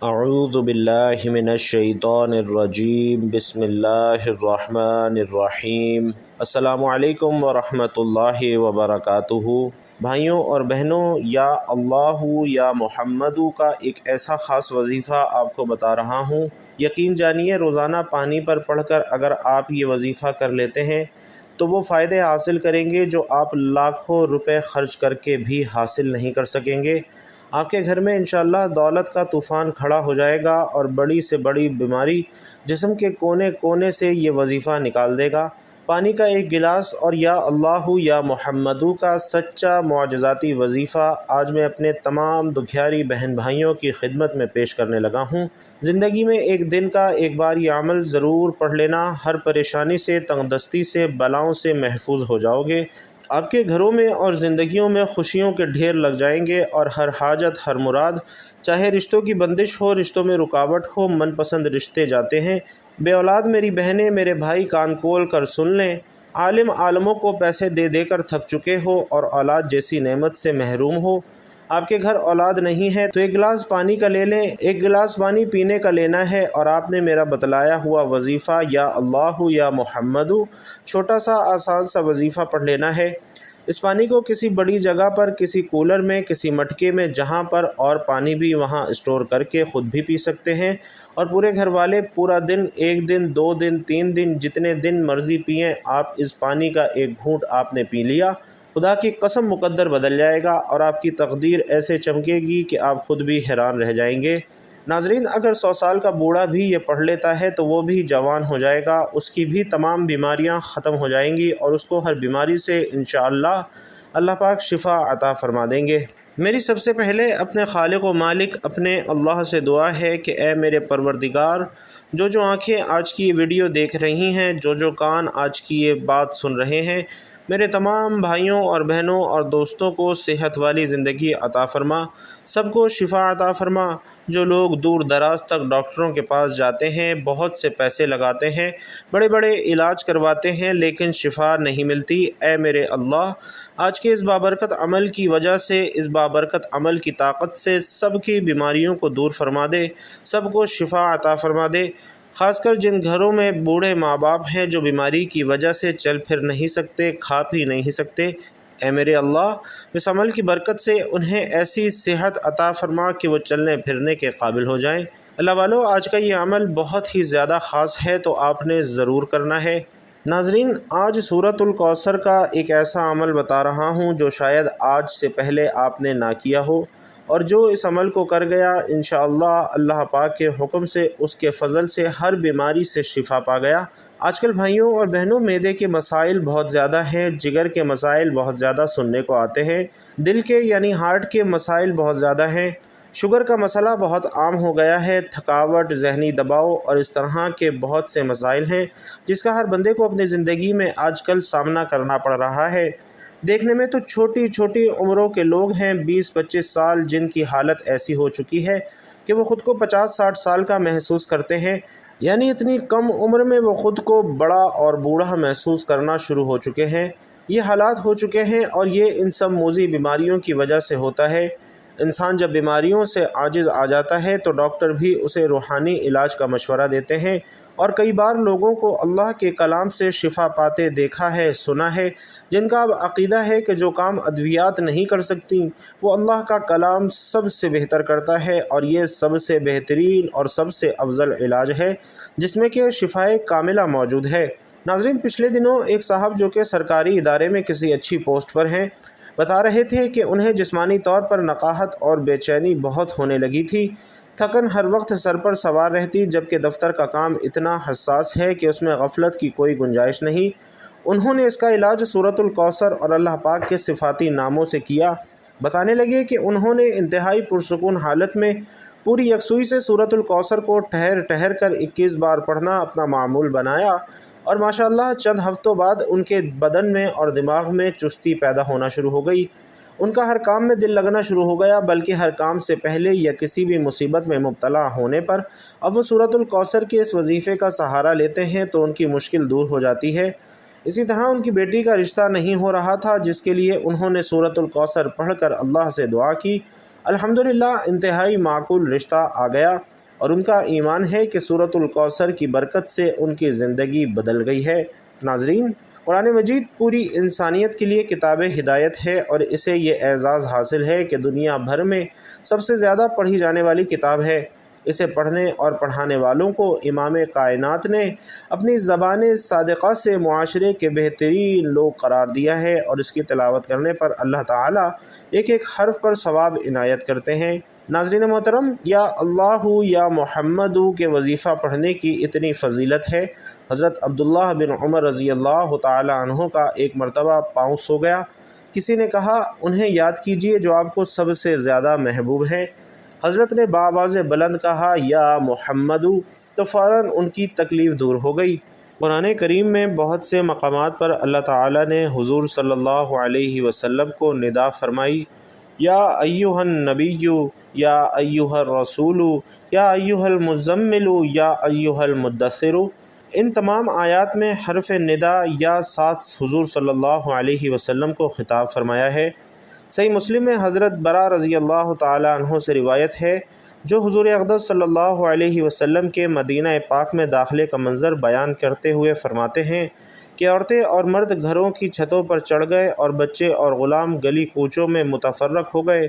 اعوذ باللہ من الشیطان الرجیم بسم اللہ الرحمن الرحیم السلام علیکم ورحمۃ اللہ وبرکاتہ۔ بھائیوں اور بہنوں، یا اللہ یا محمد کا ایک ایسا خاص وظیفہ آپ کو بتا رہا ہوں۔ یقین جانیے روزانہ پانی پر پڑھ کر اگر آپ یہ وظیفہ کر لیتے ہیں تو وہ فائدے حاصل کریں گے جو آپ لاکھوں روپے خرچ کر کے بھی حاصل نہیں کر سکیں گے۔ آپ کے گھر میں انشاءاللہ دولت کا طوفان کھڑا ہو جائے گا اور بڑی سے بڑی بیماری جسم کے کونے کونے سے یہ وظیفہ نکال دے گا۔ پانی کا ایک گلاس اور یا اللہ یا محمد کا سچا معجزاتی وظیفہ آج میں اپنے تمام دکھیاری بہن بھائیوں کی خدمت میں پیش کرنے لگا ہوں۔ زندگی میں ایک دن کا ایک بار یہ عمل ضرور پڑھ لینا، ہر پریشانی سے، تنگ دستی سے، بلاؤں سے محفوظ ہو جاؤ گے۔ آپ کے گھروں میں اور زندگیوں میں خوشیوں کے ڈھیر لگ جائیں گے اور ہر حاجت، ہر مراد، چاہے رشتوں کی بندش ہو، رشتوں میں رکاوٹ ہو، من پسند رشتے جاتے ہیں۔ بے اولاد میری بہنیں، میرے بھائی کان کھول کر سن لیں، عالم عالموں کو پیسے دے دے کر تھک چکے ہو اور اولاد جیسی نعمت سے محروم ہو۔ آپ کے گھر اولاد نہیں ہے تو ایک گلاس پانی کا لے لیں، ایک گلاس پانی پینے کا لینا ہے اور آپ نے میرا بتلایا ہوا وظیفہ یا اللہ یا محمد، چھوٹا سا آسان سا وظیفہ پڑھ لینا ہے۔ اس پانی کو کسی بڑی جگہ پر، کسی کولر میں، کسی مٹکے میں، جہاں پر اور پانی بھی وہاں اسٹور کر کے خود بھی پی سکتے ہیں اور پورے گھر والے پورا دن، ایک دن، 2 دن، 3 دن، جتنے دن مرضی پئیں۔ آپ اس پانی کا ایک گھونٹ آپ نے پی لیا، خدا کی قسم مقدر بدل جائے گا اور آپ کی تقدیر ایسے چمکے گی کہ آپ خود بھی حیران رہ جائیں گے۔ ناظرین، اگر 100 سال کا بوڑھا بھی یہ پڑھ لیتا ہے تو وہ بھی جوان ہو جائے گا، اس کی بھی تمام بیماریاں ختم ہو جائیں گی اور اس کو ہر بیماری سے انشاءاللہ اللہ پاک شفا عطا فرما دیں گے۔ میری سب سے پہلے اپنے خالق و مالک اپنے اللہ سے دعا ہے کہ اے میرے پروردگار، جو آنکھیں آج کی یہ ویڈیو دیکھ رہی ہیں، جو کان آج کی یہ بات سن رہے ہیں، میرے تمام بھائیوں اور بہنوں اور دوستوں کو صحت والی زندگی عطا فرما، سب کو شفا عطا فرما۔ جو لوگ دور دراز تک ڈاکٹروں کے پاس جاتے ہیں، بہت سے پیسے لگاتے ہیں، بڑے بڑے علاج کرواتے ہیں لیکن شفا نہیں ملتی، اے میرے اللہ، آج کے اس بابرکت عمل کی وجہ سے، اس بابرکت عمل کی طاقت سے سب کی بیماریوں کو دور فرما دے، سب کو شفا عطا فرما دے۔ خاص کر جن گھروں میں بوڑھے ماں باپ ہیں جو بیماری کی وجہ سے چل پھر نہیں سکتے، کھا پی نہیں سکتے، اے میرے اللہ، اس عمل کی برکت سے انہیں ایسی صحت عطا فرما کہ وہ چلنے پھرنے کے قابل ہو جائیں۔ اللہ والو، آج کا یہ عمل بہت ہی زیادہ خاص ہے تو آپ نے ضرور کرنا ہے۔ ناظرین، آج سورۃ الکوثر کا ایک ایسا عمل بتا رہا ہوں جو شاید آج سے پہلے آپ نے نہ کیا ہو، اور جو اس عمل کو کر گیا انشاءاللہ اللہ پاک کے حکم سے، اس کے فضل سے ہر بیماری سے شفا پا گیا۔ آج کل بھائیوں اور بہنوں، معدے کے مسائل بہت زیادہ ہیں، جگر کے مسائل بہت زیادہ سننے کو آتے ہیں، دل کے یعنی ہارٹ کے مسائل بہت زیادہ ہیں، شوگر کا مسئلہ بہت عام ہو گیا ہے، تھکاوٹ، ذہنی دباؤ اور اس طرح کے بہت سے مسائل ہیں جس کا ہر بندے کو اپنی زندگی میں آج کل سامنا کرنا پڑ رہا ہے۔ دیکھنے میں تو چھوٹی چھوٹی عمروں کے لوگ ہیں، 20-25 سال، جن کی حالت ایسی ہو چکی ہے کہ وہ خود کو 50-60 سال کا محسوس کرتے ہیں، یعنی اتنی کم عمر میں وہ خود کو بڑا اور بوڑھا محسوس کرنا شروع ہو چکے ہیں۔ یہ حالات ہو چکے ہیں اور یہ ان سب موذی بیماریوں کی وجہ سے ہوتا ہے۔ انسان جب بیماریوں سے عاجز آ جاتا ہے تو ڈاکٹر بھی اسے روحانی علاج کا مشورہ دیتے ہیں، اور کئی بار لوگوں کو اللہ کے کلام سے شفا پاتے دیکھا ہے، سنا ہے، جن کا اب عقیدہ ہے کہ جو کام ادویات نہیں کر سکتی وہ اللہ کا کلام سب سے بہتر کرتا ہے، اور یہ سب سے بہترین اور سب سے افضل علاج ہے جس میں کہ شفائے کاملہ موجود ہے۔ ناظرین، پچھلے دنوں ایک صاحب جو کہ سرکاری ادارے میں کسی اچھی پوسٹ پر ہیں، بتا رہے تھے کہ انہیں جسمانی طور پر نقاہت اور بے چینی بہت ہونے لگی تھی، تھکن ہر وقت سر پر سوار رہتی، جبکہ دفتر کا کام اتنا حساس ہے کہ اس میں غفلت کی کوئی گنجائش نہیں۔ انہوں نے اس کا علاج سورۃ الکوثر اور اللہ پاک کے صفاتی ناموں سے کیا۔ بتانے لگے کہ انہوں نے انتہائی پرسکون حالت میں پوری یکسوئی سے سورۃ الکوثر کو ٹھہر ٹھہر کر 21 بار پڑھنا اپنا معمول بنایا، اور ماشاءاللہ چند ہفتوں بعد ان کے بدن میں اور دماغ میں چستی پیدا ہونا شروع ہو گئی۔ ان کا ہر کام میں دل لگنا شروع ہو گیا، بلکہ ہر کام سے پہلے یا کسی بھی مصیبت میں مبتلا ہونے پر اب وہ سورۃ الکوثر کے اس وظیفے کا سہارا لیتے ہیں تو ان کی مشکل دور ہو جاتی ہے۔ اسی طرح ان کی بیٹی کا رشتہ نہیں ہو رہا تھا، جس کے لیے انہوں نے سورۃ الکوثر پڑھ کر اللہ سے دعا کی، الحمدللہ انتہائی معقول رشتہ آ گیا۔ اور ان کا ایمان ہے کہ سورۃ الکوثر کی برکت سے ان کی زندگی بدل گئی ہے۔ ناظرین، قرآن مجید پوری انسانیت کے لیے کتاب ہدایت ہے، اور اسے یہ اعزاز حاصل ہے کہ دنیا بھر میں سب سے زیادہ پڑھی جانے والی کتاب ہے۔ اسے پڑھنے اور پڑھانے والوں کو امام کائنات نے اپنی زبان صادقہ سے معاشرے کے بہترین لوگ قرار دیا ہے، اور اس کی تلاوت کرنے پر اللہ تعالیٰ ایک ایک حرف پر ثواب عنایت کرتے ہیں۔ ناظرین محترم، یا اللہ یا محمد کے وظیفہ پڑھنے کی اتنی فضیلت ہے۔ حضرت عبداللہ بن عمر رضی اللہ تعالی عنہ کا ایک مرتبہ پاؤں سو گیا۔ کسی نے کہا، انہیں یاد کیجئے جو آپ کو سب سے زیادہ محبوب ہیں۔ حضرت نے بآواز بلند کہا، یا محمد، تو فوراً ان کی تکلیف دور ہو گئی۔ قرآن کریم میں بہت سے مقامات پر اللہ تعالیٰ نے حضور صلی اللہ علیہ وسلم کو ندا فرمائی، یا ایھا النبی، یا ایھا الرسول، یا ایھا المزمل، یا ایھا المدثر۔ ان تمام آیات میں حرف ندا یا ساتھ حضور صلی اللہ علیہ وسلم کو خطاب فرمایا ہے۔ صحیح مسلم میں حضرت برا رضی اللہ تعالی عنہ سے روایت ہے، جو حضور اقدس صلی اللہ علیہ وسلم کے مدینہ پاک میں داخلے کا منظر بیان کرتے ہوئے فرماتے ہیں کہ عورتیں اور مرد گھروں کی چھتوں پر چڑھ گئے، اور بچے اور غلام گلی کوچوں میں متفرق ہو گئے،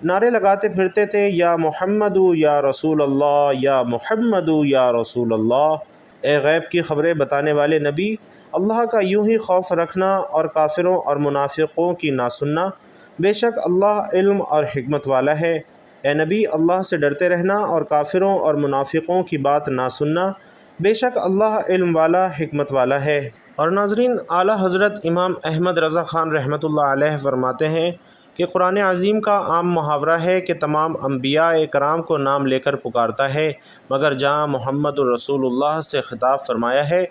نعرے لگاتے پھرتے تھے، یا محمد یا رسول اللہ، یا محمد یا رسول اللہ۔ اے غیب کی خبریں بتانے والے نبی، اللہ کا یوں ہی خوف رکھنا اور کافروں اور منافقوں کی نہ سننا، بے شک اللہ علم اور حکمت والا ہے۔ اے نبی، اللہ سے ڈرتے رہنا اور کافروں اور منافقوں کی بات نہ سننا، بے شک اللہ علم والا حکمت والا ہے۔ اور ناظرین، اعلیٰ حضرت امام احمد رضا خان رحمۃ اللہ علیہ فرماتے ہیں کہ قرآن عظیم کا عام محاورہ ہے کہ تمام انبیاء کرام کو نام لے کر پکارتا ہے، مگر جہاں محمد الرسول اللہ سے خطاب فرمایا ہے،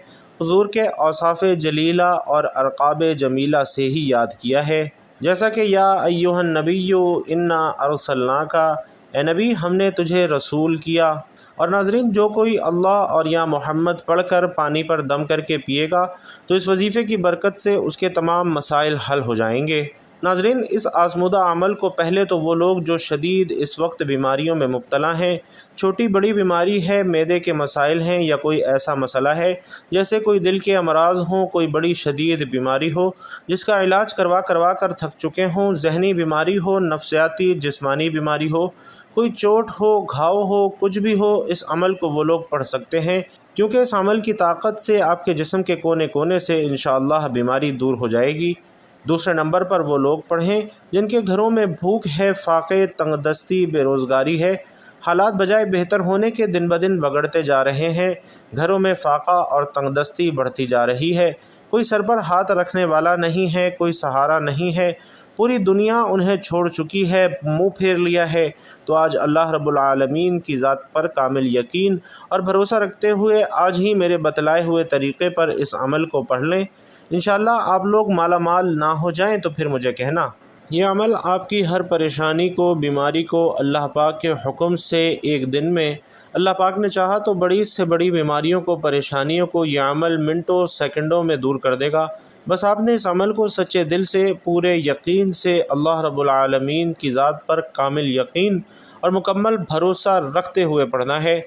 حضور کے اوصاف جلیلہ اور القاب جمیلہ سے ہی یاد کیا ہے، جیسا کہ یا ایھا النبی انا ارسلناک، اے نبی ہم نے تجھے رسول کیا۔ اور ناظرین، جو کوئی اللہ اور یا محمد پڑھ کر پانی پر دم کر کے پیے گا تو اس وظیفے کی برکت سے اس کے تمام مسائل حل ہو جائیں گے۔ ناظرین، اس آزمودہ عمل کو پہلے تو وہ لوگ جو شدید اس وقت بیماریوں میں مبتلا ہیں، چھوٹی بڑی بیماری ہے، معدے کے مسائل ہیں، یا کوئی ایسا مسئلہ ہے جیسے کوئی دل کے امراض ہوں، کوئی بڑی شدید بیماری ہو جس کا علاج کروا کر تھک چکے ہوں، ذہنی بیماری ہو، نفسیاتی جسمانی بیماری ہو، کوئی چوٹ ہو، گھاؤ ہو، کچھ بھی ہو، اس عمل کو وہ لوگ پڑھ سکتے ہیں، کیونکہ اس عمل کی طاقت سے آپ کے جسم کے کونے کونے سے انشاءاللہ بیماری دور ہو جائے گی۔ دوسرے نمبر پر وہ لوگ پڑھیں جن کے گھروں میں بھوک ہے، فاقے، تنگ دستی، بے روزگاری ہے، حالات بجائے بہتر ہونے کے دن بدن بگڑتے جا رہے ہیں، گھروں میں فاقہ اور تنگ دستی بڑھتی جا رہی ہے، کوئی سر پر ہاتھ رکھنے والا نہیں ہے، کوئی سہارا نہیں ہے، پوری دنیا انہیں چھوڑ چکی ہے، منہ پھیر لیا ہے، تو آج اللہ رب العالمین کی ذات پر کامل یقین اور بھروسہ رکھتے ہوئے آج ہی میرے بتلائے ہوئے طریقے پر اس عمل کو پڑھ لیں۔ انشاءاللہ آپ لوگ مالا مال نہ ہو جائیں تو پھر مجھے کہنا۔ یہ عمل آپ کی ہر پریشانی کو، بیماری کو اللہ پاک کے حکم سے ایک دن میں، اللہ پاک نے چاہا تو بڑی سے بڑی بیماریوں کو، پریشانیوں کو یہ عمل منٹوں سیکنڈوں میں دور کر دے گا۔ بس آپ نے اس عمل کو سچے دل سے، پورے یقین سے، اللہ رب العالمین کی ذات پر کامل یقین اور مکمل بھروسہ رکھتے ہوئے پڑھنا ہے۔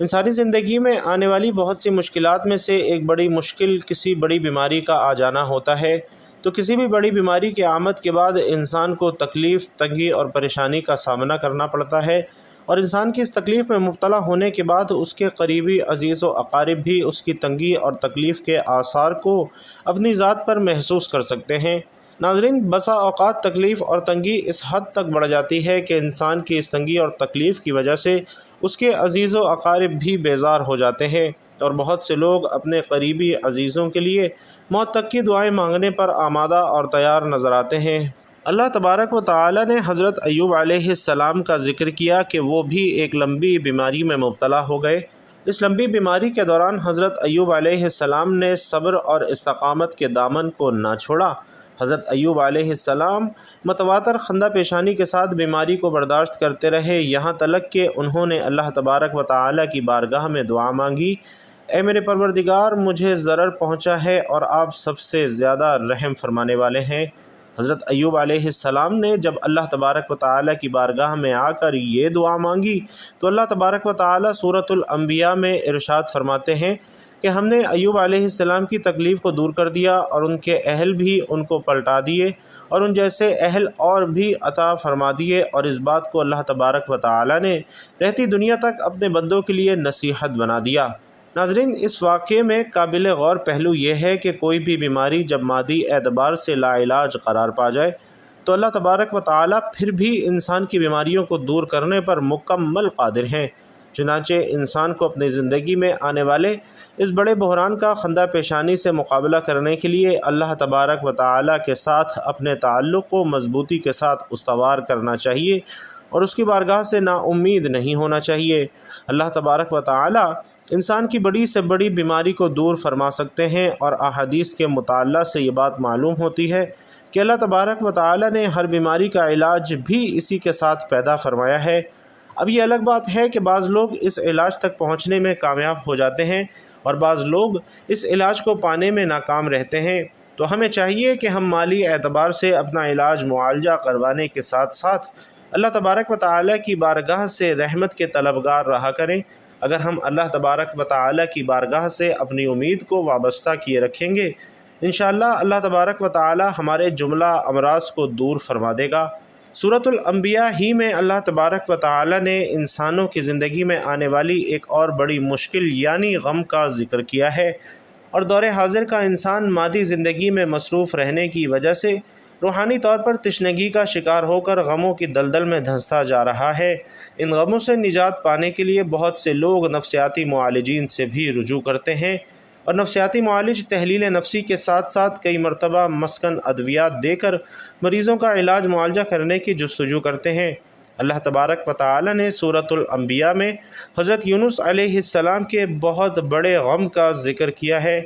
انسانی زندگی میں آنے والی بہت سی مشکلات میں سے ایک بڑی مشکل کسی بڑی بیماری کا آ جانا ہوتا ہے، تو کسی بھی بڑی بیماری کی آمد کے بعد انسان کو تکلیف، تنگی اور پریشانی کا سامنا کرنا پڑتا ہے، اور انسان کی اس تکلیف میں مبتلا ہونے کے بعد اس کے قریبی عزیز و اقارب بھی اس کی تنگی اور تکلیف کے آثار کو اپنی ذات پر محسوس کر سکتے ہیں۔ ناظرین، بسا اوقات تکلیف اور تنگی اس حد تک بڑھ جاتی ہے کہ انسان کی اس تنگی اور تکلیف کی وجہ سے اس کے عزیز و اقارب بھی بیزار ہو جاتے ہیں، اور بہت سے لوگ اپنے قریبی عزیزوں کے لیے موت تک کی دعائیں مانگنے پر آمادہ اور تیار نظر آتے ہیں۔ اللہ تبارک و تعالی نے حضرت ایوب علیہ السلام کا ذکر کیا کہ وہ بھی ایک لمبی بیماری میں مبتلا ہو گئے۔ اس لمبی بیماری کے دوران حضرت ایوب علیہ السلام نے صبر اور استقامت کے دامن کو نہ چھوڑا۔ حضرت ایوب علیہ السلام متواتر خندہ پیشانی کے ساتھ بیماری کو برداشت کرتے رہے، یہاں تلک کہ انہوں نے اللہ تبارک و تعالی کی بارگاہ میں دعا مانگی، اے میرے پروردگار، مجھے ضرر پہنچا ہے اور آپ سب سے زیادہ رحم فرمانے والے ہیں۔ حضرت ایوب علیہ السلام نے جب اللہ تبارک و تعالیٰ کی بارگاہ میں آ کر یہ دعا مانگی تو اللہ تبارک و تعالیٰ سورۃ الانبیاء میں ارشاد فرماتے ہیں کہ ہم نے ایوب علیہ السلام کی تکلیف کو دور کر دیا اور ان کے اہل بھی ان کو پلٹا دیے اور ان جیسے اہل اور بھی عطا فرما دیے، اور اس بات کو اللہ تبارک و تعالیٰ نے رہتی دنیا تک اپنے بندوں کے لیے نصیحت بنا دیا۔ ناظرین، اس واقعے میں قابل غور پہلو یہ ہے کہ کوئی بھی بیماری جب مادی اعتبار سے لا علاج قرار پا جائے تو اللہ تبارک و تعالیٰ پھر بھی انسان کی بیماریوں کو دور کرنے پر مکمل قادر ہیں۔ چنانچہ انسان کو اپنی زندگی میں آنے والے اس بڑے بحران کا خندہ پیشانی سے مقابلہ کرنے کے لیے اللہ تبارک و تعالیٰ کے ساتھ اپنے تعلق کو مضبوطی کے ساتھ استوار کرنا چاہیے اور اس کی بارگاہ سے نا امید نہیں ہونا چاہیے۔ اللہ تبارک و تعالیٰ انسان کی بڑی سے بڑی بیماری کو دور فرما سکتے ہیں، اور احادیث کے مطالعہ سے یہ بات معلوم ہوتی ہے کہ اللہ تبارک و تعالیٰ نے ہر بیماری کا علاج بھی اسی کے ساتھ پیدا فرمایا ہے۔ اب یہ الگ بات ہے کہ بعض لوگ اس علاج تک پہنچنے میں کامیاب ہو جاتے ہیں اور بعض لوگ اس علاج کو پانے میں ناکام رہتے ہیں، تو ہمیں چاہیے کہ ہم مالی اعتبار سے اپنا علاج معالجہ کروانے کے ساتھ ساتھ اللہ تبارک و تعالیٰ کی بارگاہ سے رحمت کے طلبگار رہا کریں۔ اگر ہم اللہ تبارک و تعالیٰ کی بارگاہ سے اپنی امید کو وابستہ کیے رکھیں گے، انشاءاللہ اللہ تبارک و تعالیٰ ہمارے جملہ امراض کو دور فرما دے گا۔ سورۃ الانبیاء ہی میں اللہ تبارک و تعالیٰ نے انسانوں کی زندگی میں آنے والی ایک اور بڑی مشکل یعنی غم کا ذکر کیا ہے، اور دور حاضر کا انسان مادی زندگی میں مصروف رہنے کی وجہ سے روحانی طور پر تشنگی کا شکار ہو کر غموں کی دلدل میں دھنستا جا رہا ہے۔ ان غموں سے نجات پانے کے لیے بہت سے لوگ نفسیاتی معالجین سے بھی رجوع کرتے ہیں، اور نفسیاتی معالج تحلیل نفسی کے ساتھ ساتھ کئی مرتبہ مسکن ادویات دے کر مریضوں کا علاج معالجہ کرنے کی جستجو کرتے ہیں۔ اللہ تبارک و تعالی نے سورۃ الانبیاء میں حضرت یونس علیہ السلام کے بہت بڑے غم کا ذکر کیا ہے۔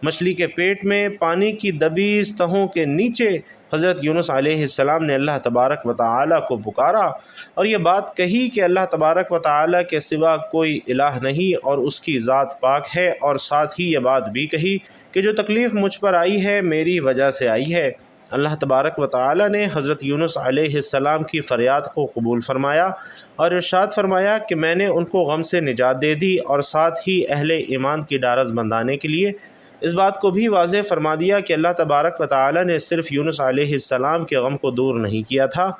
مچھلی کے پیٹ میں پانی کی دبیز تہوں کے نیچے حضرت یونس علیہ السلام نے اللہ تبارک و تعالی کو پکارا اور یہ بات کہی کہ اللہ تبارک و تعالی کے سوا کوئی الہ نہیں اور اس کی ذات پاک ہے، اور ساتھ ہی یہ بات بھی کہی کہ جو تکلیف مجھ پر آئی ہے میری وجہ سے آئی ہے۔ اللہ تبارک و تعالی نے حضرت یونس علیہ السلام کی فریاد کو قبول فرمایا اور ارشاد فرمایا کہ میں نے ان کو غم سے نجات دے دی، اور ساتھ ہی اہل ایمان کی ڈارس بندھانے کے لیے اس بات کو بھی واضح فرما دیا کہ اللہ تبارک و تعالی نے صرف یونس علیہ السلام کے غم کو دور نہیں کیا تھا،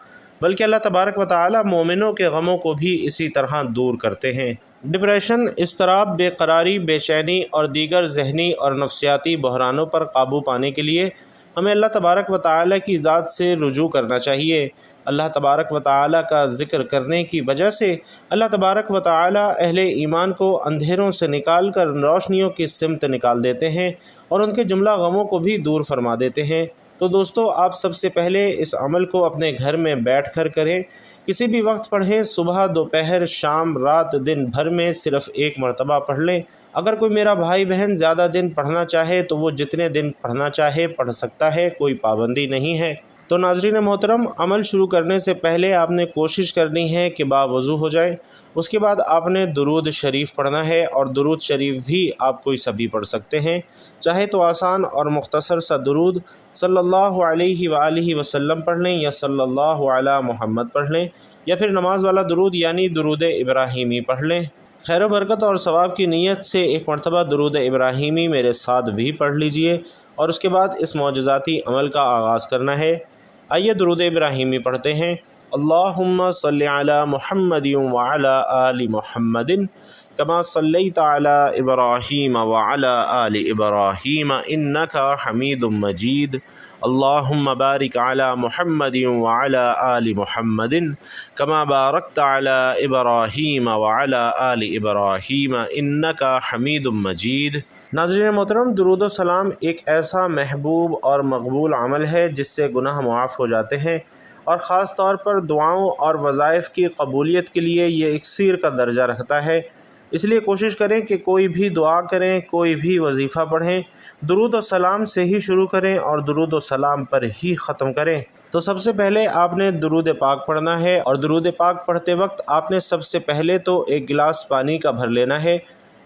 بلکہ اللہ تبارک و تعالی مومنوں کے غموں کو بھی اسی طرح دور کرتے ہیں۔ ڈپریشن، اضطراب، بے قراری، بے چینی اور دیگر ذہنی اور نفسیاتی بحرانوں پر قابو پانے کے لیے ہمیں اللہ تبارک و تعالی کی ذات سے رجوع کرنا چاہیے۔ اللہ تبارک و تعالی کا ذکر کرنے کی وجہ سے اللہ تبارک و تعالی اہل ایمان کو اندھیروں سے نکال کر روشنیوں کی سمت نکال دیتے ہیں اور ان کے جملہ غموں کو بھی دور فرما دیتے ہیں۔ تو دوستو، آپ سب سے پہلے اس عمل کو اپنے گھر میں بیٹھ کر کریں، کسی بھی وقت پڑھیں، صبح، دوپہر، شام، رات، دن بھر میں صرف ایک مرتبہ پڑھ لیں۔ اگر کوئی میرا بھائی بہن زیادہ دن پڑھنا چاہے تو وہ جتنے دن پڑھنا چاہے پڑھ سکتا ہے، کوئی پابندی نہیں ہے۔ تو ناظرین محترم، عمل شروع کرنے سے پہلے آپ نے کوشش کرنی ہے کہ باوضو ہو جائیں۔ اس کے بعد آپ نے درود شریف پڑھنا ہے، اور درود شریف بھی آپ کوئی سبھی پڑھ سکتے ہیں، چاہے تو آسان اور مختصر سا درود صلی اللہ علیہ وآلہ وسلم پڑھ لیں، یا صلی اللہ علی محمد پڑھ لیں، یا پھر نماز والا درود یعنی درود ابراہیمی پڑھ لیں۔ خیر و برکت اور ثواب کی نیت سے ایک مرتبہ درود ابراہیمی میرے ساتھ بھی پڑھ لیجئے، اور اس کے بعد اس معجزاتی عمل کا آغاز کرنا ہے۔ آئیے درود ابراہیمی پڑھتے ہیں۔ اللہم صلی علی محمد وعلی آل محمد کما صلیت علی ابراہیم وعلی آل ابراہیم انک حمید مجید۔ اللہم بارک علی محمد وعلی آل محمد کما بارکت علی ابراہیم وعلی آل ابراہیم انک حمید مجید۔ ناظرین محترم، درود و سلام ایک ایسا محبوب اور مقبول عمل ہے جس سے گناہ معاف ہو جاتے ہیں، اور خاص طور پر دعاؤں اور وظائف کی قبولیت کے لیے یہ اکسیر کا درجہ رکھتا ہے۔ اس لیے کوشش کریں کہ کوئی بھی دعا کریں، کوئی بھی وظیفہ پڑھیں، درود و سلام سے ہی شروع کریں اور درود و سلام پر ہی ختم کریں۔ تو سب سے پہلے آپ نے درود پاک پڑھنا ہے، اور درود پاک پڑھتے وقت آپ نے سب سے پہلے تو ایک گلاس پانی کا بھر لینا ہے۔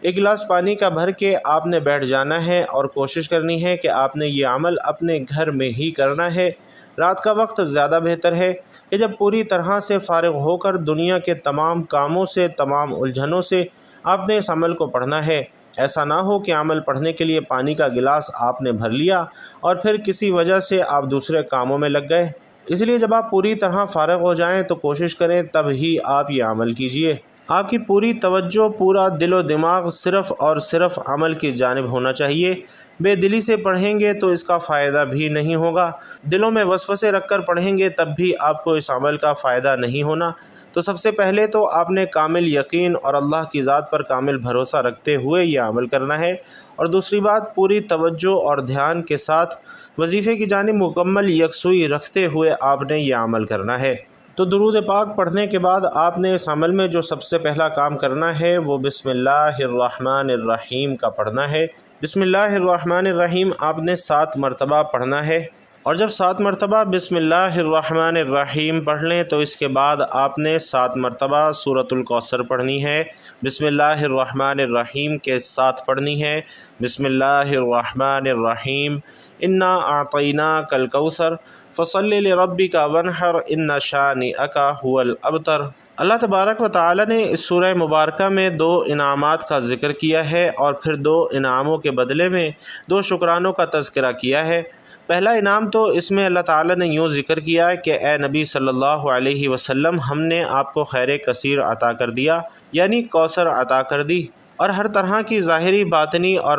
ایک گلاس پانی کا بھر کے آپ نے بیٹھ جانا ہے، اور کوشش کرنی ہے کہ آپ نے یہ عمل اپنے گھر میں ہی کرنا ہے۔ رات کا وقت زیادہ بہتر ہے کہ جب پوری طرح سے فارغ ہو کر دنیا کے تمام کاموں سے، تمام الجھنوں سے آپ نے اس عمل کو پڑھنا ہے۔ ایسا نہ ہو کہ عمل پڑھنے کے لیے پانی کا گلاس آپ نے بھر لیا اور پھر کسی وجہ سے آپ دوسرے کاموں میں لگ گئے۔ اس لیے جب آپ پوری طرح فارغ ہو جائیں تو کوشش کریں تب ہی آپ یہ عمل کیجیے۔ آپ کی پوری توجہ، پورا دل و دماغ صرف اور صرف عمل کی جانب ہونا چاہیے۔ بے دلی سے پڑھیں گے تو اس کا فائدہ بھی نہیں ہوگا، دلوں میں وسوسے رکھ کر پڑھیں گے تب بھی آپ کو اس عمل کا فائدہ نہیں ہونا۔ تو سب سے پہلے تو آپ نے کامل یقین اور اللہ کی ذات پر کامل بھروسہ رکھتے ہوئے یہ عمل کرنا ہے، اور دوسری بات پوری توجہ اور دھیان کے ساتھ وظیفے کی جانب مکمل یکسوئی رکھتے ہوئے آپ نے یہ عمل کرنا ہے۔ تو درود پاک پڑھنے کے بعد آپ نے اس عمل میں جو سب سے پہلا کام کرنا ہے وہ بسم اللہ الرحمن الرحیم کا پڑھنا ہے۔ بسم اللہ الرحمن الرحیم آپ نے 7 مرتبہ پڑھنا ہے، اور جب 7 مرتبہ بسم اللہ الرحمن الرحیم پڑھ لیں تو اس کے بعد آپ نے 7 مرتبہ سورۃ الکوثر پڑھنی ہے۔ بسم اللہ الرحمن الرحیم کے ساتھ پڑھنی ہے بسم اللہ الرحمن الرحیم انا اعطیناک الکوثر فصل لربک وانحر ان شانئک ھو الابتر۔ اللہ تبارک و تعالی نے اس سورہ مبارکہ میں 2 انعامات کا ذکر کیا ہے، اور پھر 2 انعاموں کے بدلے میں 2 شکرانوں کا تذکرہ کیا ہے۔ پہلا انعام تو اس میں اللہ تعالی نے یوں ذکر کیا ہے کہ اے نبی صلی اللہ علیہ وسلم، ہم نے آپ کو خیر کثیر عطا کر دیا، یعنی کوثر عطا کر دی، اور ہر طرح کی ظاہری، باطنی اور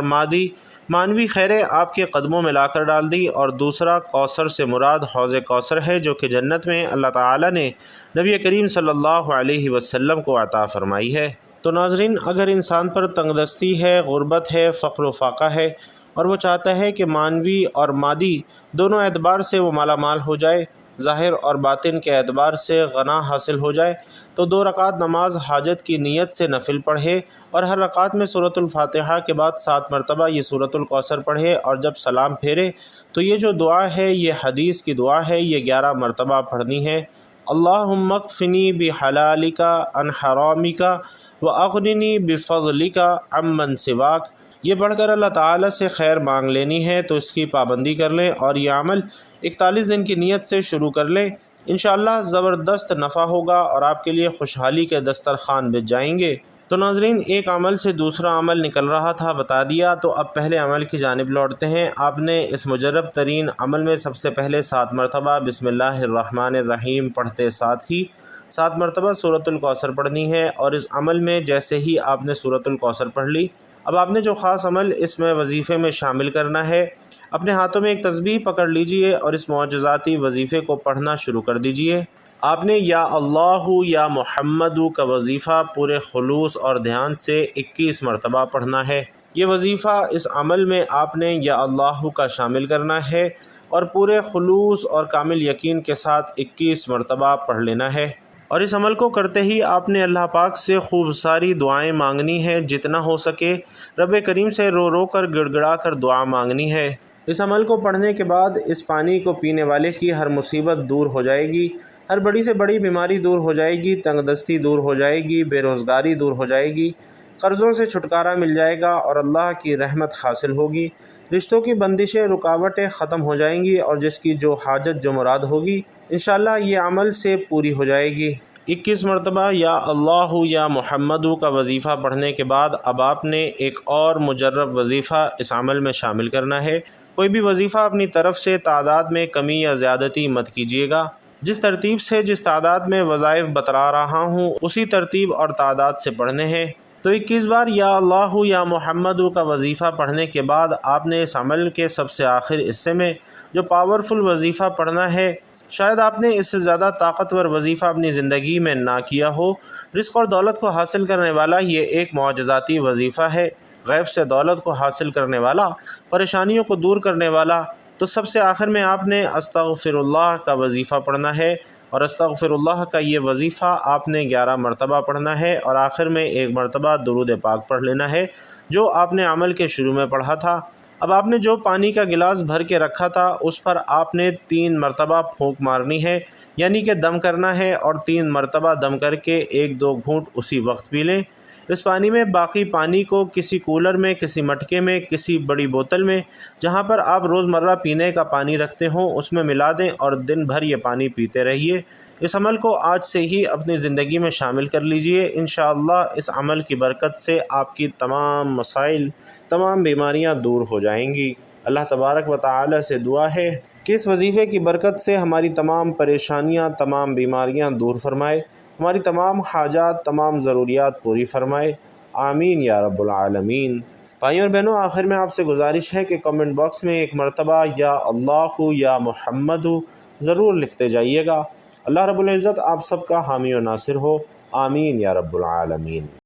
معنوی خیریں آپ کے قدموں میں لا کر ڈال دی۔ اور دوسرا کوثر سے مراد حوض کوثر ہے، جو کہ جنت میں اللہ تعالی نے نبی کریم صلی اللہ علیہ وسلم کو عطا فرمائی ہے۔ تو ناظرین، اگر انسان پر تنگ دستی ہے، غربت ہے، فقر و فاقہ ہے، اور وہ چاہتا ہے کہ معنوی اور مادی دونوں اعتبار سے وہ مالا مال ہو جائے، ظاہر اور باطن کے اعتبار سے غنا حاصل ہو جائے، تو 2 رکعت نماز حاجت کی نیت سے نفل پڑھے، اور ہر رکعت میں سورۃ الفاتحہ کے بعد 7 مرتبہ یہ سورۃ الکوثر پڑھے، اور جب سلام پھیرے تو یہ جو دعا ہے یہ حدیث کی دعا ہے، یہ 11 مرتبہ پڑھنی ہے۔ اللہم اکفنی بحلالک عن حرامک واغننی بفضلک عمن سواک۔ یہ پڑھ کر اللہ تعالیٰ سے خیر مانگ لینی ہے، تو اس کی پابندی کر لیں اور یہ عمل 41 دن کی نیت سے شروع کر لیں۔ انشاءاللہ زبردست نفع ہوگا اور آپ کے لیے خوشحالی کے دسترخوان بچ جائیں گے۔ تو ناظرین، ایک عمل سے دوسرا عمل نکل رہا تھا، بتا دیا، تو اب پہلے عمل کی جانب لوٹتے ہیں۔ آپ نے اس مجرب ترین عمل میں سب سے پہلے 7 مرتبہ بسم اللہ الرحمن الرحیم پڑھتے ساتھ ہی 7 مرتبہ سورۃ الکوثر پڑھنی ہے، اور اس عمل میں جیسے ہی آپ نے سورۃ الکوثر پڑھ لی، اب آپ نے جو خاص عمل اس میں وظیفے میں شامل کرنا ہے، اپنے ہاتھوں میں ایک تسبیح پکڑ لیجئے اور اس معجزاتی وظیفے کو پڑھنا شروع کر دیجئے۔ آپ نے یا اللہ یا محمد کا وظیفہ پورے خلوص اور دھیان سے 21 مرتبہ پڑھنا ہے۔ یہ وظیفہ اس عمل میں آپ نے یا اللہ کا شامل کرنا ہے اور پورے خلوص اور کامل یقین کے ساتھ 21 مرتبہ پڑھ لینا ہے، اور اس عمل کو کرتے ہی آپ نے اللہ پاک سے خوب ساری دعائیں مانگنی ہے، جتنا ہو سکے رب کریم سے رو رو کر گڑ گڑا کر دعا مانگنی ہے۔ اس عمل کو پڑھنے کے بعد اس پانی کو پینے والے کی ہر مصیبت دور ہو جائے گی، ہر بڑی سے بڑی بیماری دور ہو جائے گی، تنگ دستی دور ہو جائے گی، بے روزگاری دور ہو جائے گی، قرضوں سے چھٹکارا مل جائے گا اور اللہ کی رحمت حاصل ہوگی، رشتوں کی بندشیں، رکاوٹیں ختم ہو جائیں گی، اور جس کی جو حاجت جو مراد ہوگی انشاءاللہ یہ عمل سے پوری ہو جائے گی۔ 21 مرتبہ یا اللہ یا محمد کا وظیفہ پڑھنے کے بعد اب آپ نے ایک اور مجرب وظیفہ اس عمل میں شامل کرنا ہے۔ کوئی بھی وظیفہ اپنی طرف سے تعداد میں کمی یا زیادتی مت کیجیے گا، جس ترتیب سے جس تعداد میں وظائف بتلا رہا ہوں اسی ترتیب اور تعداد سے پڑھنے ہیں۔ تو 21 بار یا اللہ یا محمد کا وظیفہ پڑھنے کے بعد آپ نے اس عمل کے سب سے آخر حصے میں جو پاورفل وظیفہ پڑھنا ہے، شاید آپ نے اس سے زیادہ طاقتور وظیفہ اپنی زندگی میں نہ کیا ہو۔ رزق اور دولت کو حاصل کرنے والا یہ ایک معجزاتی وظیفہ ہے، غیب سے دولت کو حاصل کرنے والا، پریشانیوں کو دور کرنے والا۔ تو سب سے آخر میں آپ نے استغفر اللہ کا وظیفہ پڑھنا ہے، اور استغفر اللہ کا یہ وظیفہ آپ نے 11 مرتبہ پڑھنا ہے، اور آخر میں 1 مرتبہ درود پاک پڑھ لینا ہے جو آپ نے عمل کے شروع میں پڑھا تھا۔ اب آپ نے جو پانی کا گلاس بھر کے رکھا تھا اس پر آپ نے 3 مرتبہ پھونک مارنی ہے، یعنی کہ دم کرنا ہے، اور 3 مرتبہ دم کر کے 1-2 گھونٹ اسی وقت پی لیں۔ اس پانی میں باقی پانی کو کسی کولر میں، کسی مٹکے میں، کسی بڑی بوتل میں، جہاں پر آپ روزمرہ پینے کا پانی رکھتے ہوں، اس میں ملا دیں اور دن بھر یہ پانی پیتے رہیے۔ اس عمل کو آج سے ہی اپنی زندگی میں شامل کر لیجئے۔ انشاءاللہ اس عمل کی برکت سے آپ کی تمام مسائل، تمام بیماریاں دور ہو جائیں گی۔ اللہ تبارک و تعالی سے دعا ہے کہ اس وظیفے کی برکت سے ہماری تمام پریشانیاں، تمام بیماریاں دور فرمائے، ہماری تمام حاجات، تمام ضروریات پوری فرمائے۔ آمین یا رب العالمین۔ بھائیوں اور بہنوں، آخر میں آپ سے گزارش ہے کہ کمنٹ باکس میں ایک مرتبہ یا اللہ یا محمد ضرور لکھتے جائیے گا۔ اللہ رب العزت آپ سب کا حامی و ناصر ہو۔ آمین یا رب العالمین۔